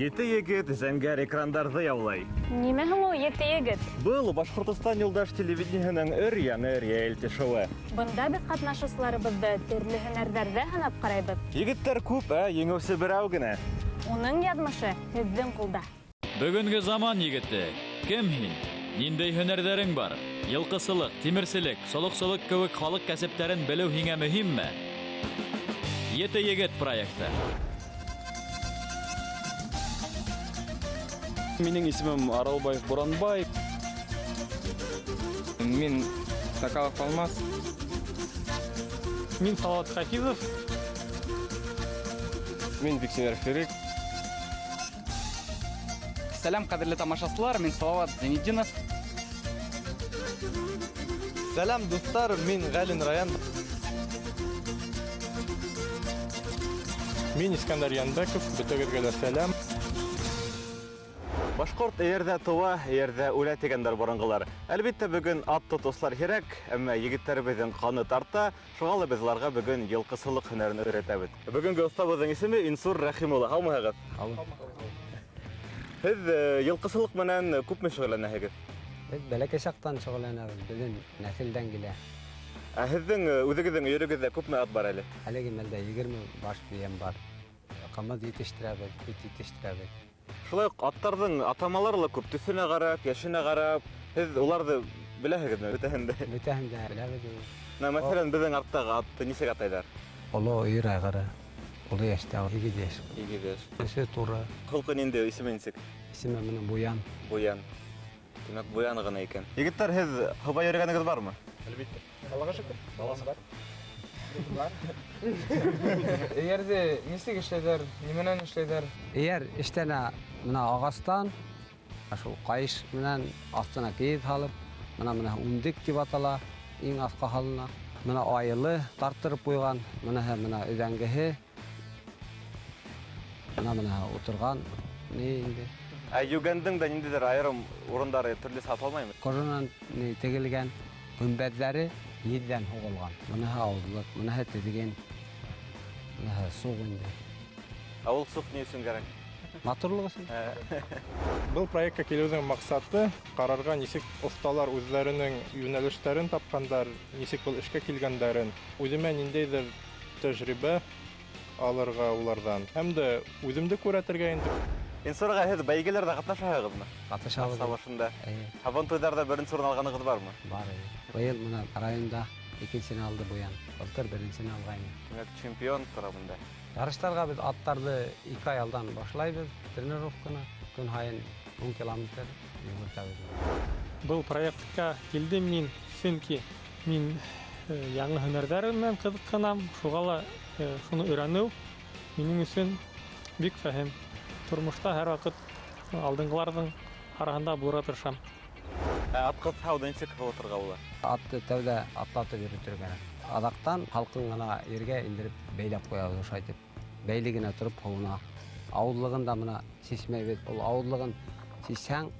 Еті егет зәңгәр экрандарҙы яулай. Нимә һуң ул еті егет? Был Башҡортостан юлдаш телевидениеһының өр-яны реалити шоуы. Бында беҙ ҡатнашыусыларыбыҙҙы төрлө һөнәрҙәрҙә һынап ҡарайбыҙ. Егеттәр күп, еңеүсе берәү генә. Уның яҙмышы һеҙҙең ҡулда. Бөгөнгө заман егете. Кем һин? Ниндәй һөнәрҙәрең бар? Йылҡысылык, тимерселек, солоҡсолоҡ кеүек халыҡ кәсептәрен белеү һиңә мөһимме? Еті егет проекты. Минең исемем Аралбаев Буранбай. Мин Сакалов Алмаз. Мин Салават Хафизов. Мин Биксенер Ферик. Сәлам, ҡәҙерле тамашасылар, мин Салават Зәйнетдинов. Сәлам, дуҫтар, мин Ғәлин Раян. Мин Искәндәр Янбәков. Бөтәгеҙгә лә сәлам. Башҡорт эйәрҙә тыуа, эйәрҙә үлә тигәндәр боронғолар. Әлбиттә, бөгөн ат тотослар һирәк, әммә егеттәребеҙҙең ҡаны тарта. Шуға ла беҙ уларға бөгөн йылҡысылыҡ һөнәрен өйрәтәбеҙ. Бөгөнгө оҫтабыҙҙың исеме Инсур Рәхим улы. Һаумыһығыҙ? Һеҙ йылҡысылыҡ менән күпме шөғөлләнәһегеҙ? Беҙ бәләкәй саҡтан шөғөлләнәбеҙ, беҙҙең нәҫелдән килә. Ә һеҙҙең үҙегеҙҙең өйөрөгөҙҙә күпме ат бар әле? Әлеге мәлдә 20 баш бейәм бар. Ҡымыҙ етештерәбеҙ, ит етештерәбеҙ. Шулай уҡ аттарҙың атамалары ла күп, төҫөнә ҡарап, йәшенә ҡарап. Һеҙ уларҙы беләһегеҙме бөтәһен дә? Бөтәһен дә беләбеҙ. Мәҫәлән, беҙҙең арттағы атты нисек атайҙар? Оло өйөр айғыры, оло йәштә, 2 йәш. 2 йәш. Өсө туры, Холҡо ниндәй, исеме нисек? исеме менән Буян. Буян. Тимәк, Буян ғына икән. Егеттәр, һеҙ һыуға йөрөгәнегеҙ бармы? Аллаға шөкөр. Эйәрҙе нисек эшләйҙәр, нимәнән эшләйҙәр? Эйәр эштәнә менә ағастан, шул ҡайыш менән астына кейеҙ һалып, менә үндек тип атала, иң аҫҡа һалына. Менә айылы тарттырып ҡуйған, менә өҙәңгеһе, менә ултырған ни инде. Ә йүгәндең дә ниндәйҙер айырым урындары төрлө сатылмаймы? Кожанан тегелгән көмбәҙҙәре еҙҙән һуғылған. Менәһе ауыҙлыҡ, менәһе теҙген, менәһе суҡ инде. Ә ул суҡ ни өсөн кәрәк? Матурлыҡ өсөн. Был проектка килеүҙең маҡсаты ҡарарға нисек оҫталар үҙҙәренең йүнәлештәрен тапҡандар, нисек был эшкә килгәндәрен, үҙемә ниндәйҙер тәжрибә алырға уларҙан. Һәм дә үҙемде күрәтергә инде. Инсурға һеҙ бәйгеләрҙә ҡатнашаһығыҙмы? Ҡатнашабыҙ. Сабашында. Һабан туйҙарҙа беренсе урын алғанығыҙ бармы? Бар. Быйыл менә районда 2-сене алды Буян. Былтыр 1-сене алғайны. Тимәк, чемпион торамында. Ярыштарға беҙ аттарҙы 2 ай алдан башлайбыҙ, тренировканы. Көн һайын 10 километр йүгертәбеҙ. Был проектка килдем мин, сөнки мин яңы һөнәрҙәр менән ҡыҙыҡһынам. Шуға ла шуны өйрәнеү минең өсөн бик фәһем. Тормошта һәр ваҡыт алдыңғыларҙың араһында булырға тырышам. Атҡыҙ һауҙы нисек һыуытырға була? Атты тәүҙә атлатып йөрөтөргә кәрәк. Аҙаҡтан халҡын ғына ергә индереп бәйләп ҡуябыҙ ошо итеп. Бәйле генә тороп һыуына. Ауыҙлығын да мына сисмәйбеҙ. Ул ауыҙлығын сисһәң,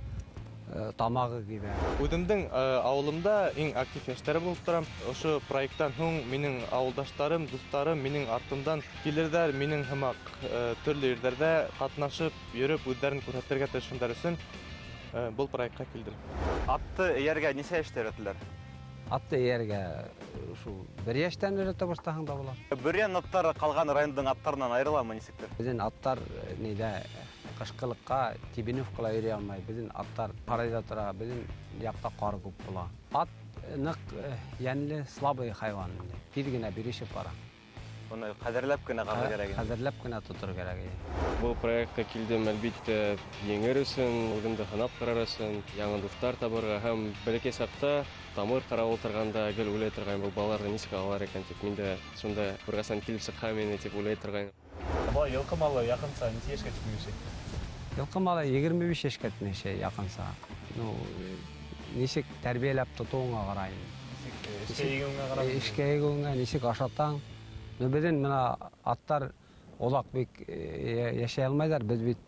тамағы кибә. Үҙемдең ауылымда иң актив йәштәре булып торам. Ошо проекттан һуң минең ауылдаштарым, дуҫтарым минең артымдан килерҙәр, минең һымаҡ төрлө ерҙәрҙә ҡатнашып, йөрөп, үҙҙәрен күрһәтергә тырышҡандар өсөн был проектҡа килдем. Атты эйәргә нисә йәштә өйрәтәләр? Атты эйәргә шул 1 йәштән өйрәтә башлаһаң да була. Бөрйән аттары ҡалған райондың аттарынан айырыламы нисектер? Беҙҙең аттар ҡышҡылыҡҡа Тибиневкала йөрөй алмай. Беҙҙең аттар ҡарайҙа тора, беҙҙең яҡта ҡар күп була. Ат ныҡ йәнле, слабый хайван. Тиҙ генә бирешеп бара. Уны ҡәҙерләп кенә ҡарар кәрәк. Ҡәҙерләп кенә тотор кәрәк. Был проектка килдем, әлбиттә, еңер өсөн, үҙемде һынап ҡарар өсөн, яңы дуҫтар табырға һәм бәләкәй саҡта тамыр ҡарап ултырғанда гел уйлай торғайным, был балаларҙы нисек алалар икән тип, мин дә шунда бер ҡасан килеп сыҡһам ине тип уйлай торғайным. Бала йылҡы малы яҡынса нисә йәшкә тип. Йылҡы малы 25 йәшкә тейешә яҡынса. Нисек тәрбиәләп тотоуыңа ҡарай. Эшкә егеүеңә нисек ашатаң. Беҙҙең менә аттар олаҡ бик йәшәй алмайҙар. Беҙ бит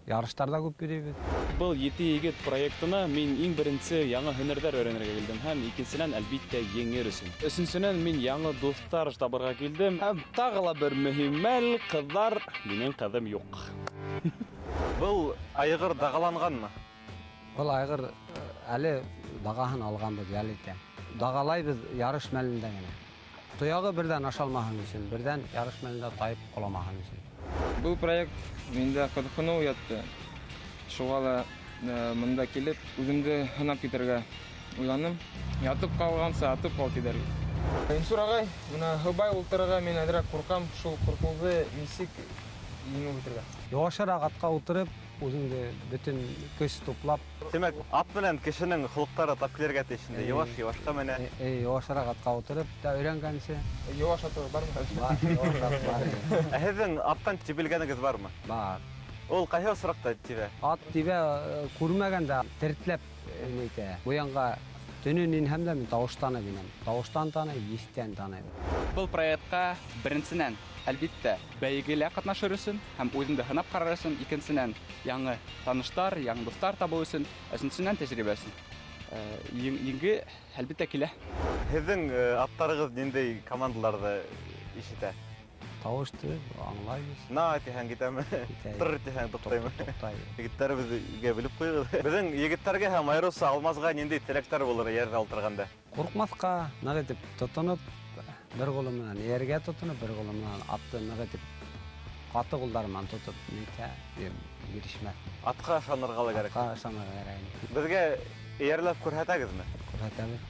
ярыштарҙа күп йөрөйбөҙ. Был Еті егет проектына мин иң беренсе яңы һөнәрҙәр өйрәнергә килдем һәм икенсенән әлбиттә еңер өсөн. Өсөнсөнән мин яңы дуҫтар табырға килдем һәм тағы ла бер мөһим мәл, ҡыҙҙар, минең ҡыҙым юҡ. Бұл айғыр дағаланғанмы? Бұл айғыр әлі дағаһын алғанбыз әлі итә. Дағалайбыз ярыш мәлендә генә. Тоягы бердән ашалмаһын өчен, бердән ярыш мәлендә тайып каламаһын өчен. Бұл проект менде кызыксыну уятты. Шуға ла мында килеп, үземде һынап китәргә уйланым. Ятып калганса, атып кал тидер. Инсур агай, мына һыбай ултырырга мен әзрәк куркам, шул куркуды нисек еңеп үтәргә. Явашрак атка утырып, үзеңде бөтен көч туплап, Демек, ат менән кешенең холыктары тап килергә тиешендә. Явашка менә. явашрак атка утырып, та өйрәнгәнче. Яваш атып бармы? Ә һеҙҙең аттан тибелгәнегеҙ бармы? Бар. Ул ҡайһы осраҡта тибә? Ат тибә күрмәгәндә тертләп әйтә. Бу янга төнөн инһәм дә мин тавыштан инәм. Тавыштан таный, истән таный. Бұл проектқа біріншінен әлбетте бәйгелә катнашыр өсөн һәм үзеңде һынап карар өсөн, икенчесенән яңы таныштар, яңы дуҫтар табу өсөн, өченчесенән тәҗрибә өсөн. Еңге әлбәттә килә. Һеҙҙең аттарығыҙ ниндәй командаларҙы ишетә? Тавышты, аңлайбыз. На тиһәң китәме? Тыр тиһәң туҡтаймы? Егеттәребеҙгә белеп ҡуйығыҙ. Беҙҙең егеттәргә һәм айырыуса Алмазға ниндәй теләктәр булыр ерҙә ултырғанда? Ҡурҡмаҫҡа, ныҡ итеп тотоноп, бер ҡулы менән эйәргә тотоноп, бер ҡулы менән атты ныҡ итеп ҡаты ҡулдар менән тотоп, бирешмәҫ. Атҡа ышанырға ла кәрәк. Атҡа ышанырға кәрәк. Беҙгә эйәрләп күрһәтәгеҙме? Күрһәтәбеҙ.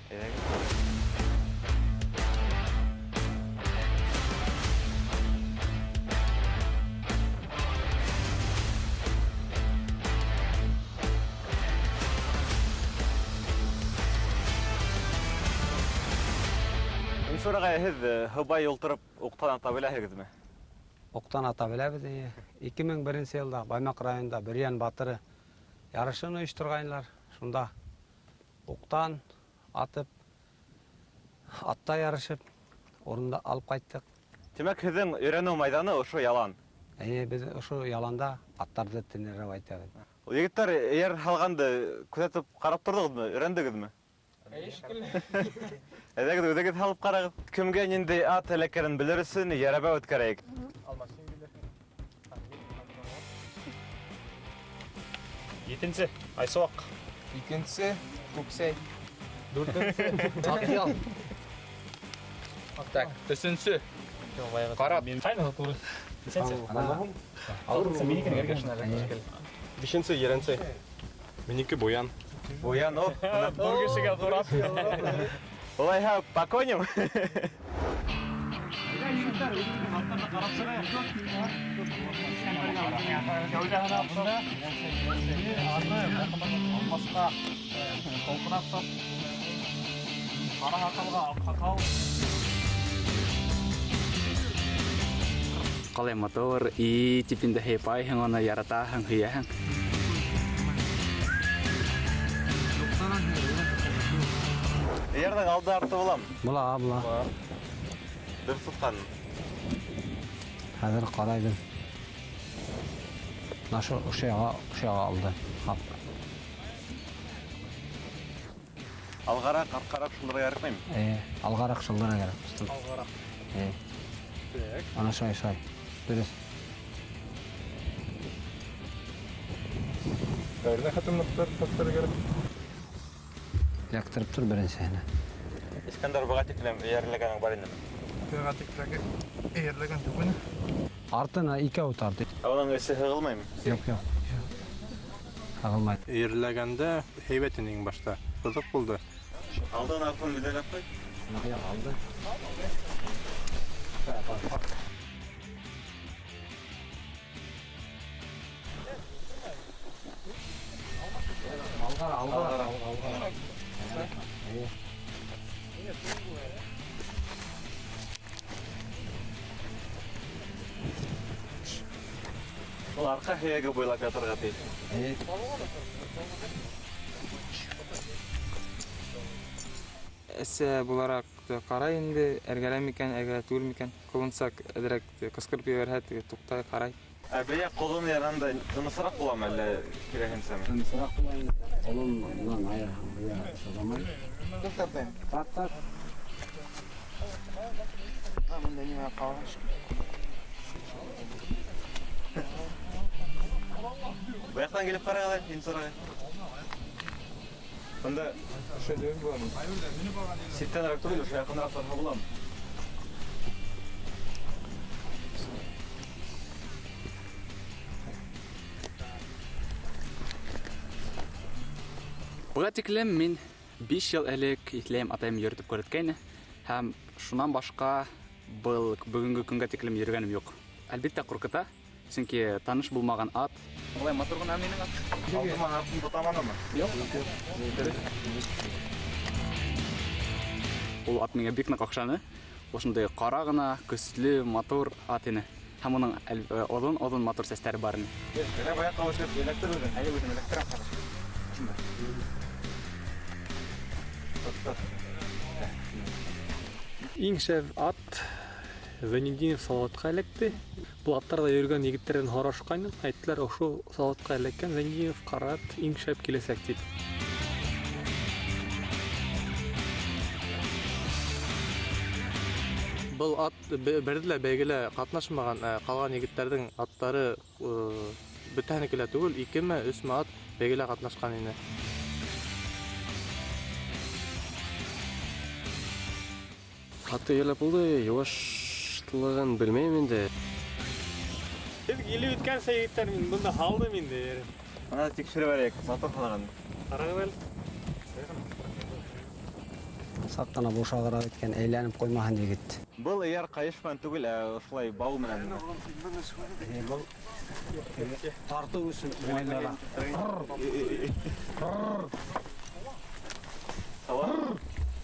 Инсурағай, һеҙ һыбай ултырып уҡтан ата беләһегеҙме? Уҡтан ата беләбеҙ. 2001 йылда Баймаҡ районында Бөрйән батыры ярышын ойоштурғайнылар. Шунда уҡтан атып, атта ярышып, орында алып ҡайттык. Тимәк, һеҙҙең өйрәнеү майҙаны ошо ялан. Беҙ ошо яланда аттарҙы тренировать итәбеҙ. Егеттәр эйәр һалғанды күҙәтеп ҡарап торҙоғоҙмо, өйрәндегеҙме? Әйҙәгеҙ, үҙегеҙ һалып ҡарағыҙ. Кемгә ниндәй ат эләккәнен белер өсөн йәрәбә үткәрәйек. Етенсе, Айсуақ. Икенчесе Күксәй. Дүртенсе, Атъял. Так, өсөнсө Ҡарат. Бишенсе, Еренсе. Минеке Буян. Буян, о, был кешегә ҡарап. Улайһа, поконим. Қалай мотор, и типінде хейпайһың, оны яратаһың, һөйәһің. Эйәрҙең алды арты булам. Була. Дөрөҫ тотҡан. Хәҙер ҡарайбыҙ. Нашы ошо яға алды. Алғараҡ, артҡараҡ шуларға ярыҡмаймы? Алғараҡ шылдыра кәрәк. Алғараҡ. Ана шай. Дөрөҫ. Бәрҙә хатымлыҡтар тотор кәрәк. Яктырып тор беренсеһенә. Искәндәр быға тиклем эйәрләгәнең бар инеме? Быға тиклем эйәрләгән түгел. Артына икәү тарты. Уның эсе һығылмаймы? Юк. Һығылмай. Эйәрләгәндә һәйбәтен иң башта. Ҡыҙыҡ булды. Алдан артын биләләп ҡуй. Алды. Алғар. Ул арҡа һөйәге буйлап ятырға тейеш. Әсә булараҡ ҡарай инде, әргәлә микән, әргәлә түгел микән. Ҡолонсак әҙерәк ҡысҡырып ебәрһә, туҡтай ҡарай. Бейә ҡолон янында тынысыраҡ буламы әллә киреһенсәме? Тынысыраҡ була инде. Ҡолондан айырһаң, сыҙамай. Тарт. Бында нимә ҡалыш? Янынан келіп қарағылай, инсораға. Сонда Шөдеу боламын. сеттенірек түгіл, ұшы яқынырақ тұрға боламын. Буга тиклем мин 5 ел элек итләем атайым йөртеп күрәткәйне һәм шуннан башка бүгенге көнгә тиклем йөргәнем юк. Әлбәттә куркыта, чөнки таныш булмаган ат. Болай матур гына минең ат. Алдыма атын тотаманымы? Юк. Ул ат миңа бик нык акчаны. Ошондай кара гына, көсле, матур ат ине. Һәм уның оҙон матур сәстәре бар ине. Генә бая кавышып, электр үзен, әле үзен электр акчаны. Иң шәп ат Венединов Салаватка эләкте. Бул аттарда йөргән егеттердән һорашкан, әйттеләр, ошо Салаватка эләккән Венединов кара ат иң шәп киләсәк дип. Бул ат бердиле бәйгеле катнашмаган, калган егеттердин аттары бүтәнекеле түгел, 2-3 ат бәйгеле катнашкан ине. Аты елеп булды, юашлыгын белмәйм инде. Һез килеп үткән егеттер мин бунда халдым инде. Ана тикшереп берек, матур калаган. Карагыз әле. Саптана бушагыра өткән, әйләнеп куймаган егет. Был яр кайышман түгел, ошулай бау менән. Бул тарту өчен уйлана.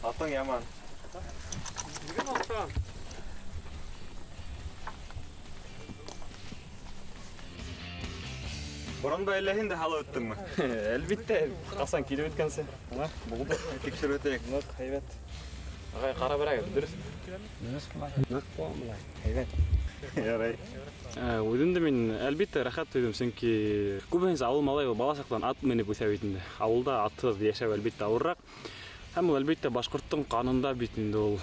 Атың яман. Борын да әлләһин дә халы үттеңме? Әлбәттә, касан килеп үткәнсе. Булды. Тикшереп үтәйек. Һәйбәт. Агай кара берәгез, дөрес. Ярай. Үземдә мин әлбәттә рәхәт тойдым, чөнки күбенче авыл малай бала чактан ат менеп үсә бит инде. Авылда атсыз яшәү әлбәттә авыррак. Һәм ул әлбәттә башкорттың канунда бит инде ул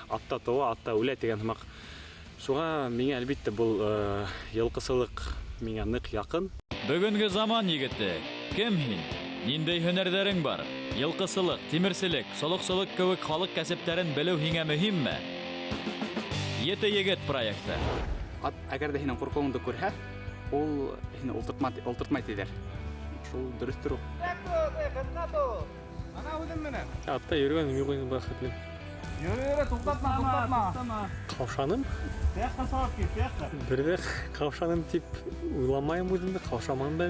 атта туа, атта үлә дигән хымак. Шуңа миңа әлбәттә бул йылкысылык миңа нык якын. Бүгенге заман егете. Кем һин? Ниндәй һөнәрләрең бар? Йылкысылык, тимерселек, солык-солык кебек халык кәсепләрен белү һиңә мөһимме? 7 егет проекты. Ат әгәр дә һинең куркуыңды күрһә, ул һине ултыртмай тидер. Шул дөрестер ул. Атта йөргәнем юк инде бәхетле. Йөрә, туктатма. Каушаным? Тәхә савап ки, тәхә. Бердә каушаным дип уйламайм үземне, каушамам да.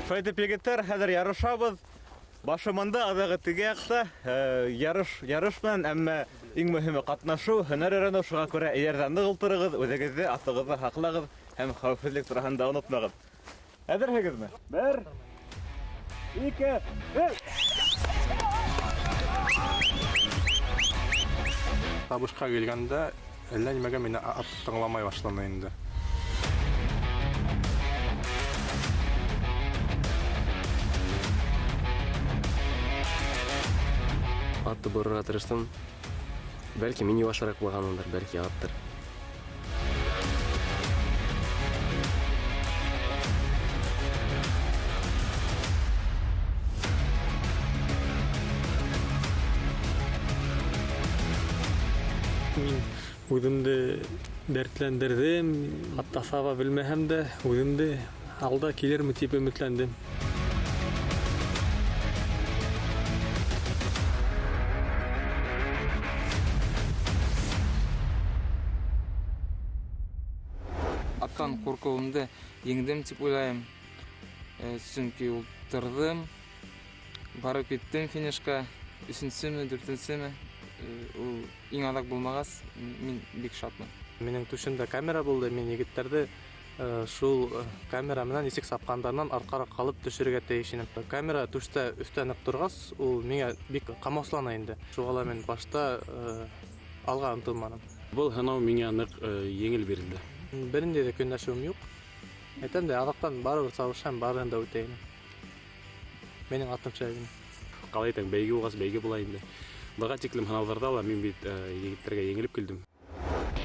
Шайтып егеттер, хәзер ярышабыз. Башымында адагы теге якта ярыш белән, әмма иң мөһиме катнашу, һөнәр өйрәнү, шуңа күрә ярдәмне кылтырыгыз, үзегезне, атыгызны хаклагыз һәм хәвефсезлек тураһында онытмагыз. Әзерһегезме? 1 2 3. Табышка килгәндә әллә нимәгә мине ат тыңламай башлана инде. Атты борырга тырыштым. Бәлки мин юашрак булганмындыр, бәлки аттыр. Мин үземде дәртләндердем, атта саба белмәһәм дә, үземде алда килерме дип өметләндем. Аттан куркуымды еңдем дип уйлайм. Чөнки ултырдым, барып киттем финишка, 3-семе, 4-семе. Ул иң адак булмагас, мин бик шатмын. Минең түшемдә камера булды, мин егеттерде шул камера менән исек сапкандардан аркарак калып төшерергә тиеш идем. Камера түштә өстә нык торгас, ул миңа бик камаслана инде. Шугала мин башта алга ынтылмадым. Бул һынау миңа нык еңел бирелде. Беринде дә көнләшүем юк. Әйтәм дә, адактан барыбер сабышам, барыгын да үтәйин. Менің атым Шәйгін. Қалай айтаң, бәйге болғасы бәйге болайын да. Бұға текілім ханаларда ала, мен бет егеттерге еңіліп келдім.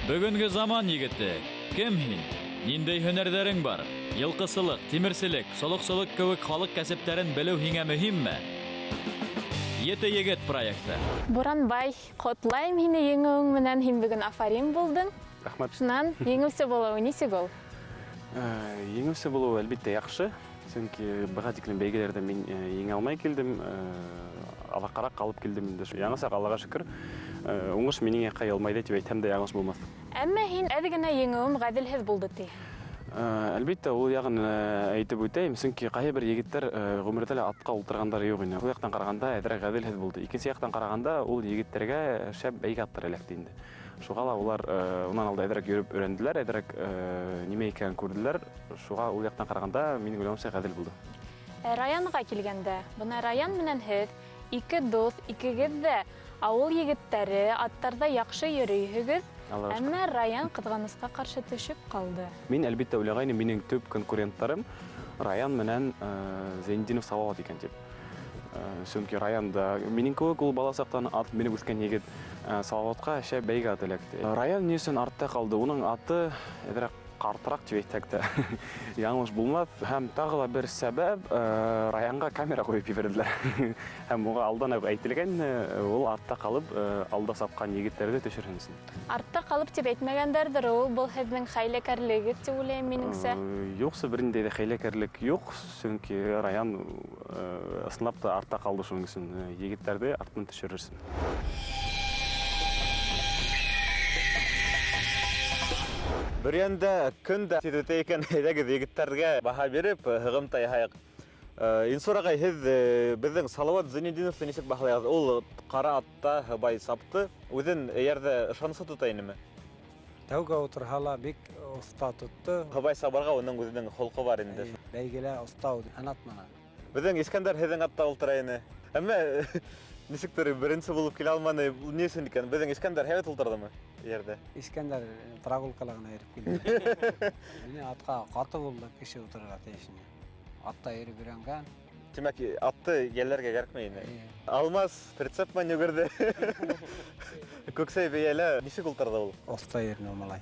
Бүгінгі заман егеті. Кем хин? Ниндей һөнәрҙәрең бар? Йылҡысылык, тимерселек, солоҡсолоҡ кеүек халыҡ кәсептәрен белеү һиңә мөһимме? 7 егет проекты. Буранбай, ҡотлайым һине еңеүең менән, һин бөгөн афарин булдың. Рахмат. Шунан еңеүсе булыуы нисек ул? Еңеүсе болу әлбетте яҡшы. Сөнки быға тиклем бәйгеләрҙә мин еңә алмай килдем. Алаҡараҡ ҡалып килдем инде. Яңы саҡ Аллаға шөкөр. Уңыш минең яҡҡа ялмайҙы тип әйтһәм дә яңылыш булмаҫ. Әммә һин әҙ генә еңеүем ғәҙелһеҙ булды тиһең. Әлбәттә, ул яғын әйтеп үтәйем, сөнки ҡайһы бер егеттәр ғүмерҙә лә атҡа ултырғандар юҡ ине. Ул яҡтан ҡарағанда әҙерәк ғәҙелһеҙ булды. Икенсе яҡтан ҡарағанда ул егеттәргә шәп бәйге аттар эләкте инде. Шуға ла улар унан алда әҙерәк йөрөп өйрәнделәр, әҙерәк нимә икәнен күрделәр. Шуға ул яҡтан ҡарағанда минең уйлауымса ғәҙел булды. Районға килгәндә, бына район менән һеҙ, ике дуҫ, икегеҙ ҙә ауыл егеттәре, аттарҙа яҡшы йөрөйһөгөҙ. Әммә район ҡыҙғанысҡа ҡаршы төшөп ҡалды. Мин әлбиттә уйлағайным, минең төп конкуренттарым район менән Зәйнетдинов Салауат икән тип. Сөнки районда минең кеүек ул бала саҡтан ат менеп үҫкән егет Салауатҡа шәп бәйге ат эләкте. Район ни өсөн артта ҡалды? Уның аты әҙерәк ҡартыраҡ тип әйтһәк тә яңылыш булмаҫ. Һәм тағы ла бер сәбәп, районға камера ҡуйып ебәрҙеләр. Һәм уға алдан уҡ әйтелгән, ул артта ҡалып, алда сапҡан егеттәрҙе төшөрһөн өсөн. Артта ҡалып тип әйтмәгәндәрҙер, ул был һеҙҙең хәйләкәрлегеҙ тип уйлайым минеңсә. Юҡсы, бер ниндәй ҙә хәйләкәрлек юҡ, сөнки район ысынлап та артта ҡалды шуның өсөн, егеттәрҙе артын төшөрөрсөн. Бер йәндә көндә сиҙүтә икән, әйҙәгеҙ егеттәргә баһа биреп, һығымта яһайыҡ. Инсур ағай, һеҙ беҙҙең Салауат Зәйнетдиновты нисек баһалайһығыҙ? Ул ҡара атта һыбай сапты, үҙен эйәрҙә ышаныслы тота инеме? Тәүгә ултырһа ла бик оҫта тотто. Һыбай сабырға уның үҙенең холҡо бар инде. Бәйгелә оҫта һынатманы. Беҙҙең Искәндәр һеҙҙең атта ултыра ине. Әммә нисектер беренсе булып килә алманы, ни өсөн икән? Беҙҙең Искәндәр һәйбәт ултырҙымы ерҙә? Искәндәр прогулкала ғына йөрөп килде. Мине атҡа ҡаты булды кеше ултырырға тейешме. Атта йөрөп өйрәнгән. Тимәк, атты йәлләргә кәрәкмәй ине. Алмаз прицеп маневрҙы. Күксәй бейәлә нисек ултырҙы ул? Оҫта йөрөнө малай.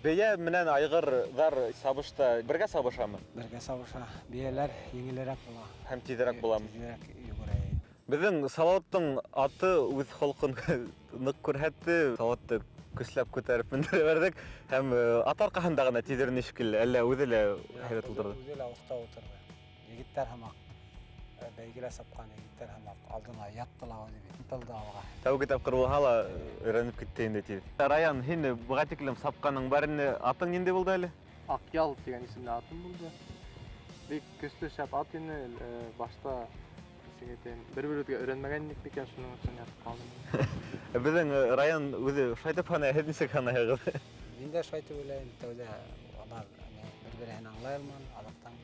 Бейә менән айғырҙар сабышта бергә сабышамы? Бергә сабыша. Бейәләр еңелерәк була. Һәм тиҙерәк буламы? Тиҙерәк йүгерә. Беҙҙең Салауаттың аты үҙ холҡон ныҡ күрһәтте. Салауатты көсләп күтәреп мендерә бәрҙек. Һәм ат арҡаһында ғына тиҙерне шикелле, әллә үҙе лә һәйбәт ултырҙы? Үҙе лә оҫта ултырҙы. Егеттәр һымаҡ, бәйгелә сапҡан егеттәр һымаҡ алдына ятты ла үҙе бит. Тылды алға. Тәүге тапҡыр булһа ла өйрәнеп китте инде тиҙ. Раян, һин быға тиклем сапҡаның бар ине. Атың ниндәй булды әле? Аҡял тигән исемле атым булды. Бик көслө шәп ат ине. Башта бер-беребеҙгә өйрәнмәгәнник микән, шуның өсөн ятып ҡалдым. Беҙҙең район үҙе шайтып һанай, һеҙ нисек һанайһығыҙ? Мин дә шайтып уйлайым. Тәүҙә алар бер-береһен аңлай алманы, аҙаҡтан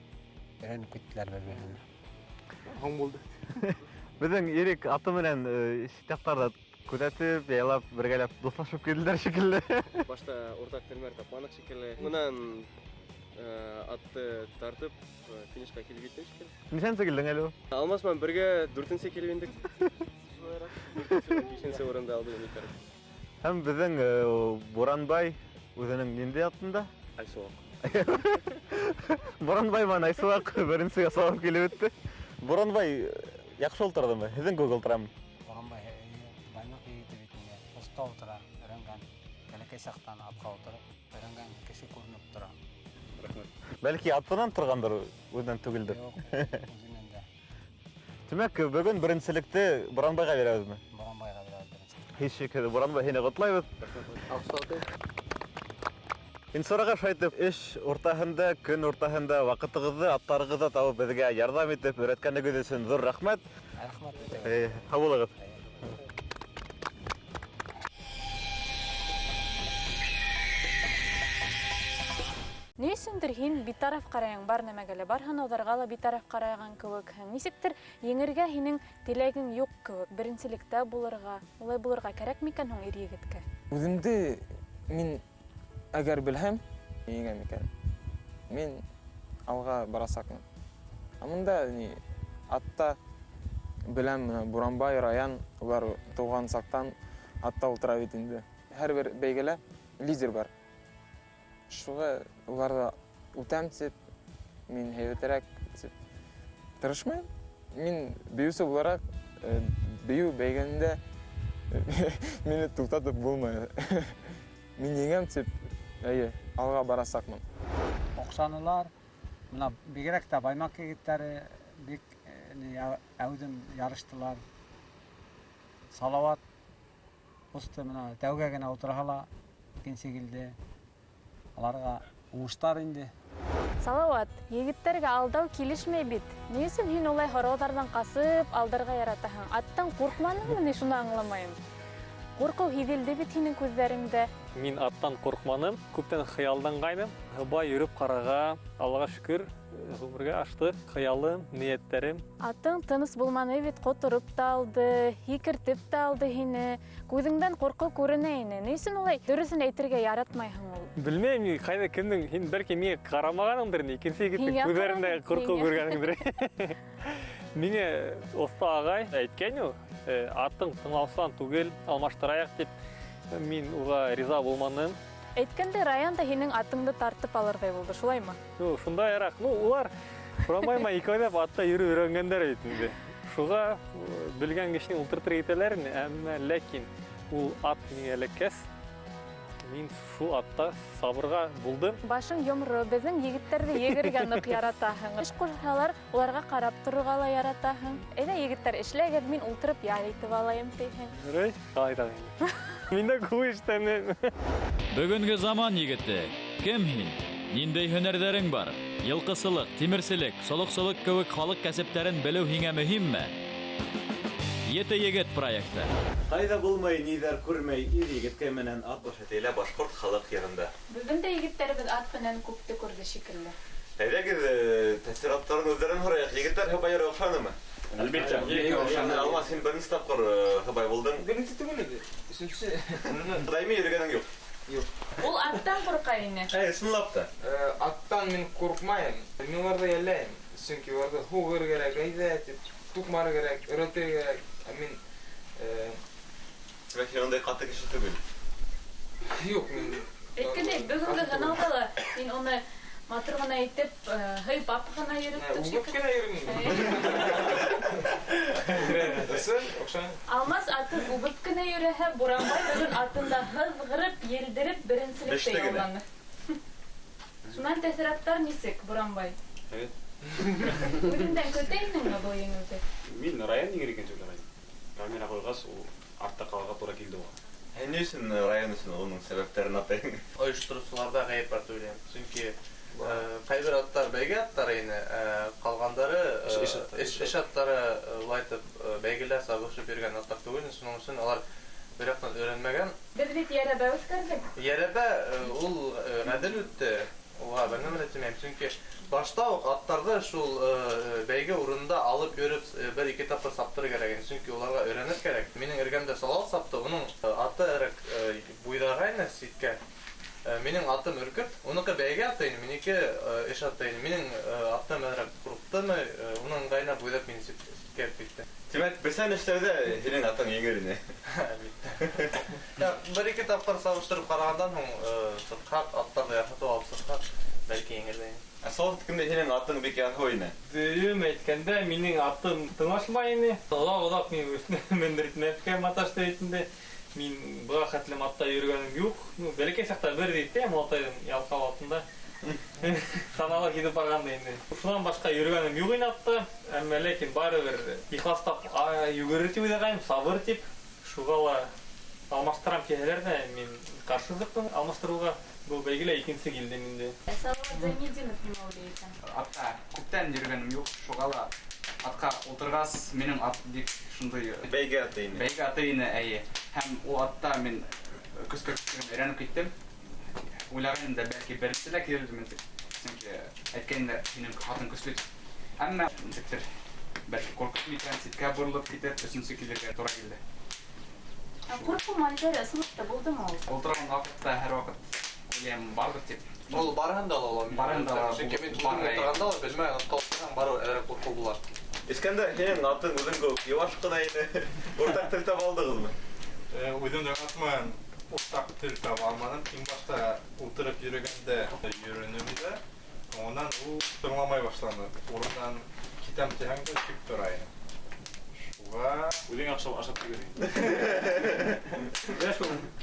өйрәнеп киттеләр бер-береһенә. Һуң булды. Беҙҙең Ирек аты менән ситаҡтарҙы күҙәтеп, яйлап, бергәләп дуҫлашып килделәр шикелле. Башта уртак телмәр тапманыҡ шикелле. Унан атты тартып, финишҡа килеп еттем шикелле. Нисәнсе килдең әле ул? Алмас менән бергә 4-нсе килеп индек. 5-нсе урында алды уникар. Һәм беҙҙең Буранбай үҙенең ниндәй атында? Айсуаҡ. Буранбай менән Айсуаҡ беренсегә сабып килеп етте. Буранбай яҡшы ултырҙымы? Һеҙҙең кеүек ултырамы? Буранбай баймаҡ егете бит инде. Оҫта ултыра, өйрәнгән. Бәләкәй саҡтан атҡа ултырып, өйрәнгән кеше күренеп тора. Бәлки атынан торғандыр, үҙенән түгелдер. Юҡ, үҙенән дә. Тимәк, бөгөн беренселекте Буранбайға бирәбеҙме? Буранбайға бирәбеҙ. Һис шикһеҙ, Буранбай, һине ҡотлайбыҙ. Инсураға шайтып, эш уртаһында, көн уртаһында ваҡытығыҙҙы, аттарығыҙҙы табып беҙгә ярҙам итеп, өйрәткәнегеҙ өсөн ҙур рәхмәт. Рәхмәт. Һау булығыҙ. Ни өсөндөр һин битараф ҡарайың, бар нәмәгә лә, бар һынауҙарға ла битараф ҡарайған кеүекһең. Нисектер еңергә һинең теләгең юҡ кеүек, беренселектә булырға, улай булырға кәрәк микән һуң ир-егеткә? Үҙемде мин әгәр белһәм, еңәм икән, мин алға барасаҡмын. Мында атта Білем Буранбай, Раян, олар туған сақтан атта ултыра бит инде. Һәр бер бәйгелә лидер бар. Шуға оларда үтәм тип, мин һәйбәтерәк тип тырышмайм. Мин биюсе буларак бию бәйгәндә мине туктатып булмай. Мин еңәм тип, алга барасакмын. Окшанылар, мына бигрәк тә баймак егетләре бик әүдем ярыштылар. Салават усты мына тәүгә генә утырһала, икенче килде. Аларга уңыштар инде. Салават, егеттерге алдау килешмәй бит. Ни өчен һин улай хорозлардан касып алдарга яратаһың? Аттан куркманыңмы ни, шуны аңламайм. Курку һиҙелде бит һинең күҙҙәреңдә. Мин аттан қорқманым, күптән хыялданғайным. Һыбай йөрөп ҡарарға, Аллаға шөкөр, ғүмергә ашты, хыялым, ниәттәрем. Атың тыныс булманы бит, ҡотороп та алды, һикертеп тә алды һине. Күҙеңдән ҡурҡыу күренә ине. Ни өсөн улай дөрөҫөн әйтергә яратмайһың ул? Белмәйем, ҡайҙа кемдең, һин бәлки миңә ҡарамағаныңдыр, икенсе егеттең күҙҙәрендә ҡурҡыу күргәнеңдер. Миңә оҫта ағай әйткән ул, аттың тыңлаусан түгел, алмаштырайыҡ дип, мин уға риза булманым. Әйткәндә, Раян да һинең атыңды тартып алырҙай булды, шулаймы? Шундай яраҡ. Улар Буранбайма икәүләп атта йөрөп өйрәнгәндәр бит инде. Шуға белгән кешене ултыртыр итәләр, әммә ләкин ул ат миңә эләккәс, мин шул атта сабырға булдым. Башың йомро, беҙҙең егеттәрҙе егергә ныҡ яратаһың. Эш ҡушһалар, уларға ҡарап торорға ла яратаһың. Әйҙә, егеттәр, эшләгеҙ, мин ултырып ял итеп алайым тиһең. Рәй, ҡайҙа инде. Мин дә күп эштәнем. Бөгөнгө заман егете. Кем һин? Ниндәй һөнәрҙәрең бар? Йылҡысылыҡ, тимерселек, солоҡсолоҡ кеүек халыҡ кәсептәрен белеү һиңә мөһимме? 7 егет проекты. Ҡайҙа булмай, ниҙәр күрмәй, ир егеткә менән ат башатыйлә башҡорт халыҡ йырында. Бөгөн дә егеттәребеҙ ат менән күпте күрҙе шикелле. Әйҙәгеҙ, тәьсираттарын үҙҙәрен һорайыҡ. Егеттәр һыбайыр оҡшанымы? Әлбиттә. Алмас, һин беренсе тапҡыр һыбай булдың. Беренсе түгел иде. Өсөнсө. Даими йөрөгәнең юҡ. Ул аттан ҡурҡа ине. Ысынлап та. Аттан мин ҡурҡмайым. Мин уларҙы йәлләйем. Сөнки уларҙы һуғыр кәрәк, әйҙә тип, туҡмар кәрәк, өйрәтер кәрәк. Мин Ләкин ундай ҡаты кеше түгел. юҡ, мин Әйткәндәй, бөгөнгө һынауҙа ла мин уны матур ғына итеп, һыйпап ғына йөрөттөк үбеп кенә йөрөмәйем. Алмас атын үбеп кенә йөрәһә, Буранбай бөгөн атында һыҙғырып, елдереп, беренселекте яуланы. Шунан тәьсираттар нисек, Буранбай? Үҙеңдән көтә инеңме был еңеүҙе? Мин Раян еңер икенсе Раян. Камера ҡуйғас, ул артта ҡалырға тура килде уға. Ни өсөн Раян өсөн уның сәбәптәрен атайың? Ойоштороусыларда ғәйеп бар түлем. Сөнки ҡайбер аттар бәйге аттары ине, ҡалғандары эш аттары улайтып бәйгелә сабышып йөргән аттар түгел, шуның өсөн алар бер яҡтан өйрәнмәгән. Беҙ бит йәрәбә үткәрҙек. Йәрәбә ул ғәдел үтте. Уға бер нәмә әйтмәйем, сөнки башта уҡ аттарҙы шул бәйге урынында алып йөрөп бер-ике тапҡыр саптырыр кәрәк, сөнки уларға өйрәнер кәрәк. Минең эргәмдә Салауат сапты, уның аты буйҙағайны ситкә. Минең атым Өркөт, уныҡы бәйге аты ине, минеке эш аты ине. Минең атым ҡурҡтымы, уның ыңғайына буйҙап мине ситкә китте. Тимәк, бесән эшләүҙә һинең атың еңер ине. Бер-ике тапҡыр сабыштырып ҡарағандан һуң сыҡһаҡ, аттарҙы ярһытып алып сыҡһаҡ, бәлки еңерҙәй. Салауат кемдә һинең атың бик ярһыу ине. Дөйөм әйткәндә, минең атым тыңлашмай ине. Оҙаҡ мин үҫне мендертмәҫкә маташты әйтенде. Мин быға хәтлем атта йөрөгәнем юҡ. Бәләкәй саҡта бер дитте, Мулатайҙың ялҡау атында. Санала китеп барғанда инде. Шунан башҡа йөрөгәнем юҡ ине атта. Әммә ләкин барыбер ихластап йүгерер тип уйлағайным, сабыр тип. Шуға ла алмаштырам тиһәләр ҙә, мин ҡаршы сыҡтым алмаштырыуға. Был бәйгелә икенсе килдем инде. Салауат Зәйнетдинов нимә уйлай икән? Атта күптән йөрөгәнем юҡ, шуға ла атҡа ултырғас, минең ат бик шундай Бәйге аты ине. Бәйге аты ине, әйе. Һәм ул атта мин көскә өйрәнеп киттем. Уйлағайным да бәлки беренселә килермен тип. Сөнки әйткәндә һинең атың көслө. Әммә нисектер, бәлки ҡурҡып икән, ситкә боролоп китеп, өсөнсө килергә тура килде. Ҡурҡыу манзары ысынлыҡта булдымы ул? Ултырған ваҡытта һәр ваҡыт уйлайым бардыр тип. Ул барыһында ла ул. Барыһында ла. Сөнки мин түгел торганда ла белмәгән, ҡалҡсаң барыр, әрәк ҡурҡыу була. Искәндәр, һинең атың үзең күп, юаш кына иде. Уртак тел таба алдыгызмы? Үзем дә атман уртак тел таба алмадым. Иң башта утырып йөргәндә йөренүмдә, оннан ул тыңламай башланды. Урыннан китәм дигән дә чик тора иде. Шуга Үзең ашап йөргән.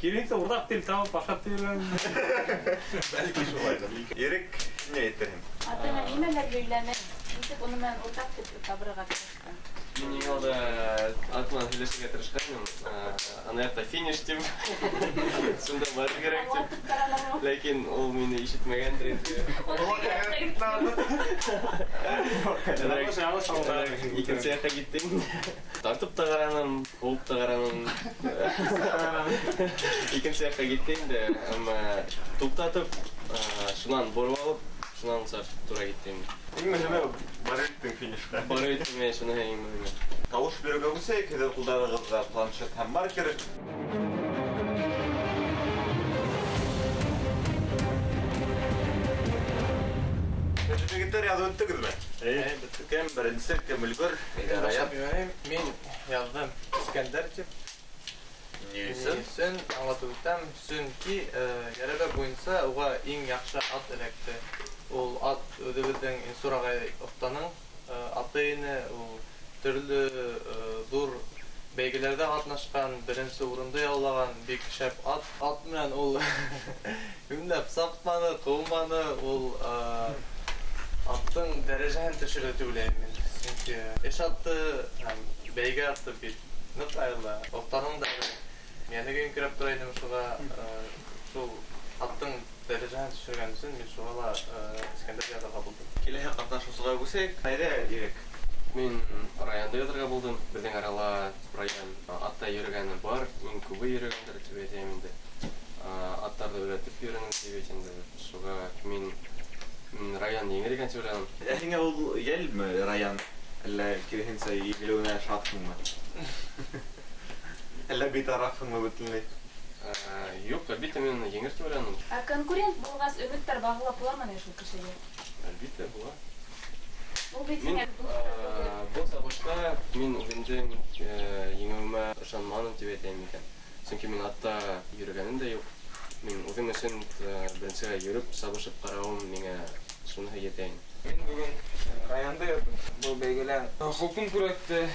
Кирексе уртак тел табып башкарып йөргән. бәлки шулайдыр. Ерек не әйтерһең? Атыңа нимәләр бәйләнә? Нисек уны менән уртак тел табырга тырыштың? Мин иң алда атман һөйләшергә тырышканмын. Анаякта финиш дип. Шунда барып кирәк дип. Ләкин ул мине ишетмәгәндер инде. Икенче якка киттем. Тартып та караным, куып та караным. Икенче якка киттем дә, әмма туктатып, шуннан борып алып, шунан сап тура киттем. Иң мөһиме барып җиттең финишка. Барып итмәй шуны иң мөһиме. Тавыш бирергә булсак, һәм кулдарыгызда планшет һәм маркер. Җегетләр язып үттегезме? Кем беренче, кем өлгөр? Мин яздым Искәндәр дип. Нисен? Сен аңлатып үтәм, чөнки ярәбә буенча уга иң яхшы ат эләкте. Ул ат үзебезнең Инсурагай офтаның аты ине, ул төрле зур бәйгеләрдә катнашкан, беренче урынды яулаган бик шәп ат. Ат белән ул юнлап сапманы, кылманы, ул аттың дәрәҗәһен төшерә дип уйлыйм мин. Чөнки эш аты һәм бәйге аты бит нык аерыла. Офтаның да менеге кереп тора идем шуга, шул аттың дәрәҗәһен төшергән өчен мин шуга Искәндәр язарга булдым. Киләһе катнашучыга булсак, кайда йөрек? Мин районда язарга булдым. Безнең арала район атта йөргәне бар, иң күбе йөргәндер дип әйтәм инде. Аттарды өйрәтеп йөргән дип әйтәм инде. Шуга мин район еңгергән дип уйлыйм. Һиңә ул йәлме район? Әллә кирһенсә игелүнә шатмы? Әллә битарафмы бөтенләй? Юк, әлбәттә мин еңгер дип уйлыйм. Конкурент булгас, өметтәр баглап буламы шул кешегә? Әлбәттә була. Ул бит Мин һиңә бу сабышта мин үземнең еңүемә ышанмадым дип әйтәм икән. Чөнки мин атта йөргәнем дә юк. Мин үзем өчен беренче йөреп сабышып каравым миңа шуны әйтә. Мин бүген районда ятам. Бу бәйгеләр холкын күрәтте,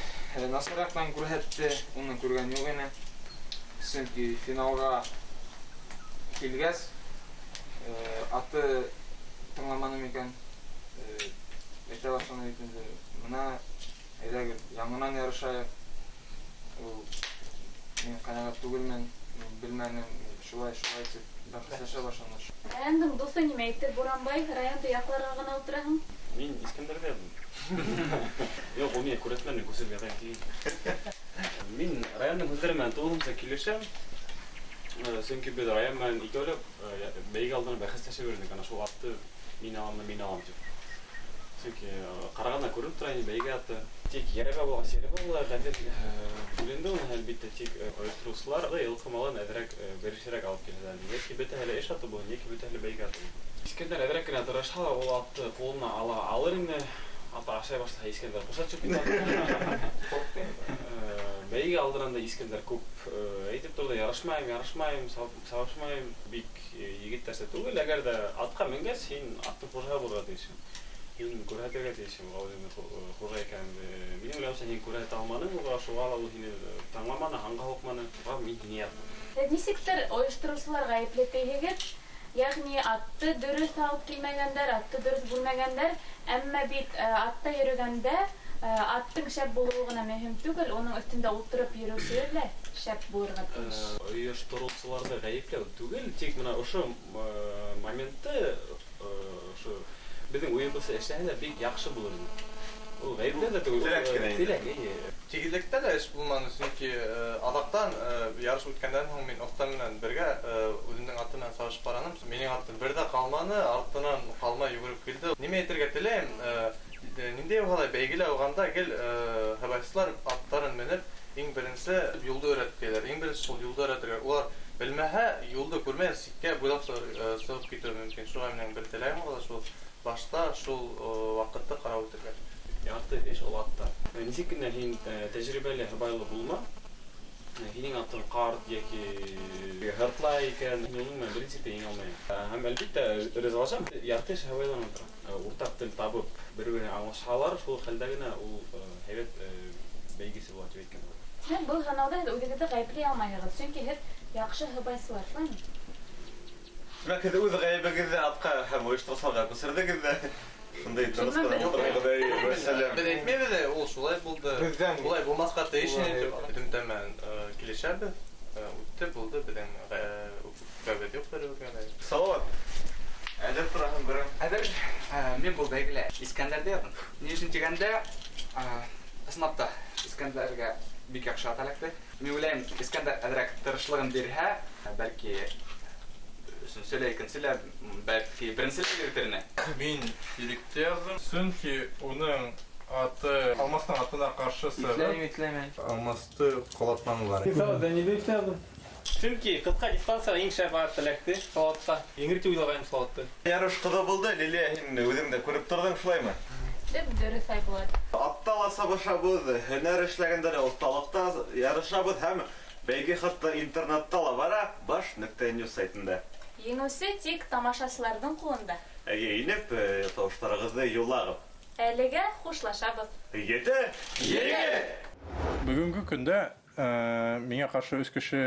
насарактан күрһәтте, уны күргән юк ине. Чөнки финалга килгәс, аты тыңламадым икән. Әйтә башлады инде. Менә әйдәгез, яңгынан ярышайык. Ул мин канәгать түгелмен, белмәдем, шулай дип бәхәсләшә башлады. Райондың дусы нимә әйтте? Буранбай, районда якларга гына утыраһың? Мин Искәндәрдә ядым. Юк, ул мине күрәтмәне күрсәтмәгән ки. Мин районның хәзер менән тулымса килешәм. Чөнки без район менән икәүләп бәйге алдына бәхәсләшә бирдек. Ана шул атты мин алам дип. Чөнки караганда күреп тора инде бәйге аты. Тик ярәбә булган серебе була, гадәт бүленде ул әлбәттә тик оештыручылар да илкымалан әдрәк беришрәк алып киләләр. Яки бит әле эш аты бу, яки бит әле бәйге аты. Искәндәр әдрәк кенә тырыша, ул атты кулына алыр инде. Ата ашай башласа Искәндәр куша чыгып китә. Бәйге алдыранда Искәндәр күп әйтеп торды, ярышмайм, савышмайм, бик егет нәрсә түгел. Әгәр дә атка менгәс, син атты хужа булырга тиешсең. Мин күрһәтергә тиешем, хужа икәнде. Минем уйлавымча, һин күрһәтә алмадың, шуга ул һине таңламаны, аңга һукманы. Мин ният. Нисектер оештыручылар гаепләтәйгез? Ягъни атты дөрес алып килмәгәндәр, атты дөрес бүлмәгәндәр, әмма бит атта йөргәндә аттың шәп булуы гына мөһим түгел, уның өстендә утырып йөрүсе дә шәп булырга тиеш. Оештыручыларны гаепләү түгел, тик менә ошо моментта ошо безнең уенбыз эшләһә бик яхшы булыр. Ул гаепләү дә түгел. Теләк. Тигезлектә дә эш булманы, чөнки адактан ярыш үткәндән соң мин офтан белән бергә үземнең аты белән сабышып карадым. Минең аты бердә калманы, артыннан калмай йөгереп килде. Нимә әйтергә теләйм? Ниндәй угылай бәйгелә алганда гел хәбәрчеләр аттарын менеп иң беренче юлда өйрәткәләр. Иң беренче шул юлда өйрәтергә. Улар белмәһә, юлда күрмәс, сиккә буйлап сыгып китү мөмкин. Шуңа минең бер теләгем булды, шул башта шул вакытта карап үтәргә. ярты эш ул атта. Ничек кенә һин тәҗрибәле һыбайлы булма. Һинең атын карт яки һыртлай икән, һинең принципе еңә алмый. Һәм әлбиттә ризалашам, ярты эш һыбайлы тора. Уртак тел табып, бер-беренә аңлашалар, шул хәлдә генә ул һәйбәт бәйгесе була дип әйткән. Һәм был һынауда үҙегеҙҙе ғәйепләй алмайһығыҙ, сөнки һеҙ яҡшы һыбайсылар, шулаймы? Димәк, һеҙ үҙ ғәйебегеҙҙе атҡа һәм ойоштороусыларға күсерҙегеҙ ҙә. Шундай тыныс ҡына ултырғандай мәсьәлә. Беҙ әйтмәйбеҙ ҙә, ул шулай булды. Улай булмаҫҡа тейеш ине тип һөҙөмтәмен килешәбеҙ. Үтте, булды, беҙҙең үпкәбеҙ юҡ бер-берегә. Салауат. Әҙер тораһың берәм. Әҙер, мен был бәйгелә Искәндәрҙә яҙдым. Ни өсөн тигәндә, ысынлап та Искәндәргә бик яҡшы ат эләкте. Мин уйлайым, Искәндәр әҙерәк тырышлығын бирһә, бәлки өсөнсөлә, икенселә, бәлки беренселә йөрөтөрөнә. Мин иректе яздым, сөнки уның аты Алмастың атына ҡаршы сығып, Алмасты ҡолатманылар. Салауат, нидә эшләдең? Чөнки ҡыҫҡа дистанцияға иң шәп ат эләкте Салауатҡа. Еңер тип уйлағайным Салауатты. Ярыш ҡыҙы булды, Лилия, һин үҙең дә күреп торҙоң, шулаймы? Дөрөҫ Айбулат. Атта ла сабышабыҙ, һөнәр эшләгәндә лә оҫталыҡта ярышабыҙ һәм бәйге хатта интернетта ла бара, Bash.news сайтында. Еңеүсе тик тамашасыларҙың ҡулында. Инеп, тауыштарығыҙҙы юллағып. Әлегә хушлашабыҙ. Ете! Бөгөнгө көндә миңә ҡаршы 3 кеше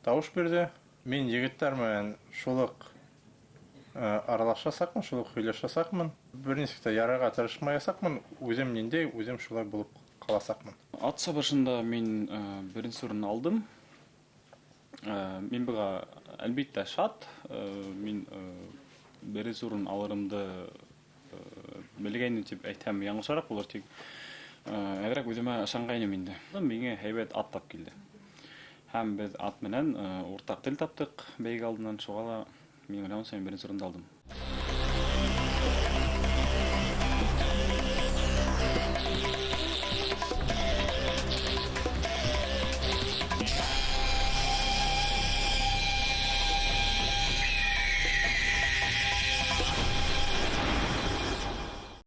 тауыш бирҙе. Мин егеттәр менән шулыҡ аралашасаҡмын, шулыҡ һөйләшәсәкмен. Бер нисек тә ярарға тырышмаясаҡмын. Үҙем ниндәй, үҙем шулай булып ҡаласаҡмын. Ат сабышында мин беренсе урын алдым. Мин быға әлбиттә шат. Мин беренсе урын алырымды белгәйнем тип әйтһәм яңылышараҡ булыр, тик әҙерәк үҙемә ышанғайным инде. Миңә һәйбәт ат тап килде. Һәм беҙ ат менән уртаҡ тел таптыҡ бәйге алдынан, шуға ла мин уйлауымса беренсе урынды алдым.